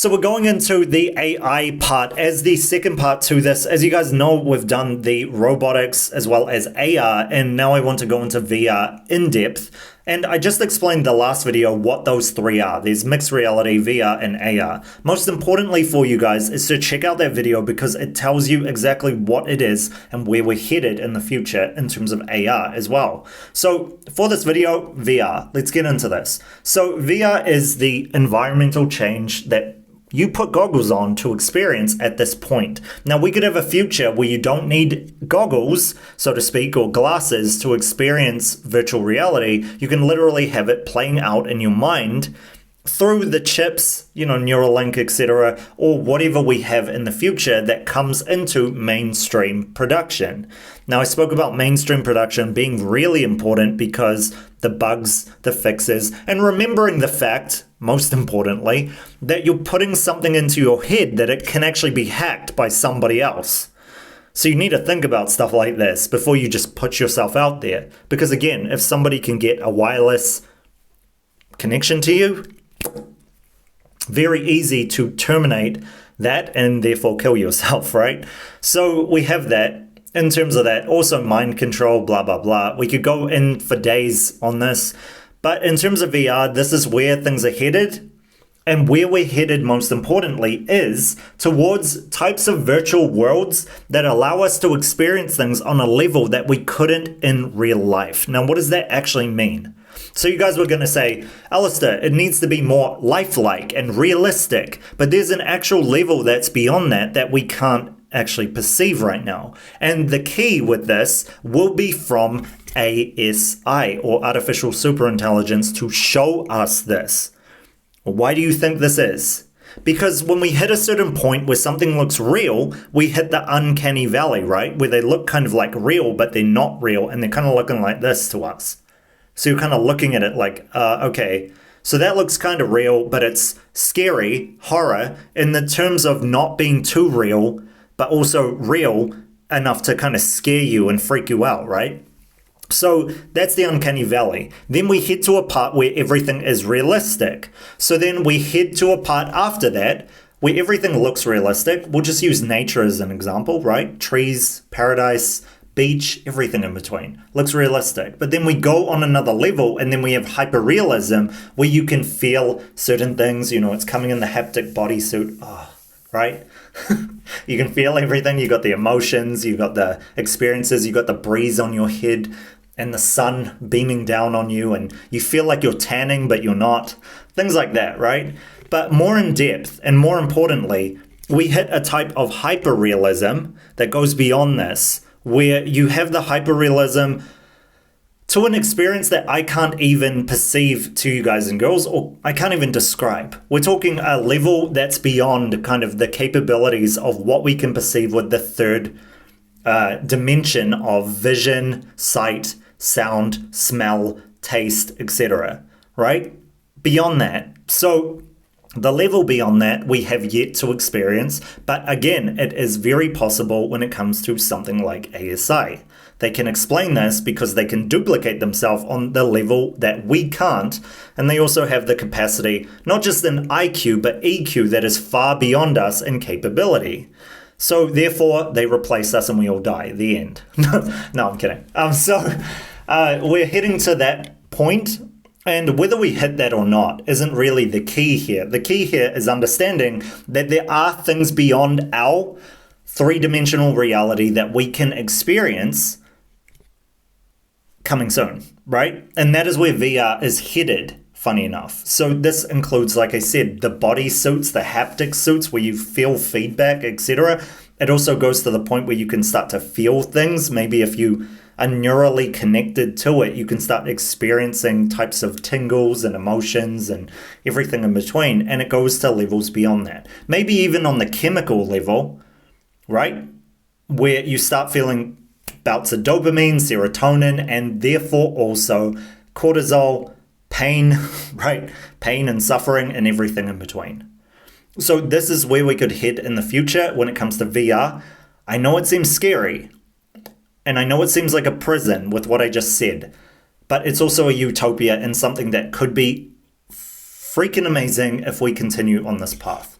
So we're going into the AI part as the second part to this. As you guys know, we've done the robotics as well as AR, and now I want to go into VR in depth. And I just explained the last video what those three are. There's mixed reality, VR, and AR. Most importantly for you guys is to check out that video because it tells you exactly what it is and where we're headed in the future in terms of AR as well. So for this video, VR, let's get into this. So VR is the environmental change that you put goggles on to experience at this point. Now, we could have a future where you don't need goggles, so to speak, or glasses to experience virtual reality. You can literally have it playing out in your mind through the chips, Neuralink, etc., or whatever we have in the future that comes into mainstream production. Now, I spoke about mainstream production being really important because the bugs, the fixes, and remembering the fact, most importantly, that you're putting something into your head that it can actually be hacked by somebody else. So you need to think about stuff like this before you just put yourself out there. Because again, if somebody can get a wireless connection to you, very easy to terminate that and therefore kill yourself, right? So we have that. In terms of that, also mind control, blah, blah, blah. We could go in for days on this. But in terms of VR, this is where things are headed. And where we're headed, most importantly, is towards types of virtual worlds that allow us to experience things on a level that we couldn't in real life. Now, what does that actually mean? So you guys were going to say, Alistair, it needs to be more lifelike and realistic. But there's an actual level that's beyond that we can't actually perceive right now. And the key with this will be from ASI, or Artificial Superintelligence, to show us this. Why do you think this is? Because when we hit a certain point where something looks real, we hit the uncanny valley, right? Where they look kind of like real, but they're not real, and they're kind of looking like this to us. So you're kind of looking at it like, okay, so that looks kind of real, but it's scary, horror, in the terms of not being too real, but also real enough to kind of scare you and freak you out, right? So that's the uncanny valley. Then we head to a part where everything is realistic. So then we head to a part after that where everything looks realistic. We'll just use nature as an example, right? Trees, paradise, beach, everything in between. Looks realistic. But then we go on another level and then we have hyperrealism where you can feel certain things. It's coming in the haptic bodysuit. Right? You can feel everything. You got the emotions, you got the experiences, you got the breeze on your head and the sun beaming down on you, and you feel like you're tanning, but you're not. Things like that, right? But more in depth, and more importantly, we hit a type of hyperrealism that goes beyond this, where you have the hyperrealism to an experience that I can't even perceive to you guys and girls, or I can't even describe. We're talking a level that's beyond kind of the capabilities of what we can perceive with the third dimension of vision, sight, sound, smell, taste, etc. Right? Beyond that. So the level beyond that we have yet to experience, but again, it is very possible when it comes to something like ASI. They can explain this because they can duplicate themselves on the level that we can't, and they also have the capacity, not just in IQ, but EQ that is far beyond us in capability. So therefore, they replace us and we all die. The end. No, I'm kidding. We're heading to that point. And whether we hit that or not isn't really the key here. The key here is understanding that there are things beyond our three-dimensional reality that we can experience coming soon, right? And that is where VR is headed, funny enough. So this includes, like I said, the body suits, the haptic suits where you feel feedback, etc. It also goes to the point where you can start to feel things. Maybe if you are neurally connected to it, you can start experiencing types of tingles and emotions and everything in between. And it goes to levels beyond that. Maybe even on the chemical level, right? Where you start feeling bouts of dopamine, serotonin, and therefore also cortisol, pain, right? Pain and suffering and everything in between. So this is where we could head in the future when it comes to VR. I know it seems scary, and I know it seems like a prison with what I just said, but it's also a utopia and something that could be freaking amazing if we continue on this path.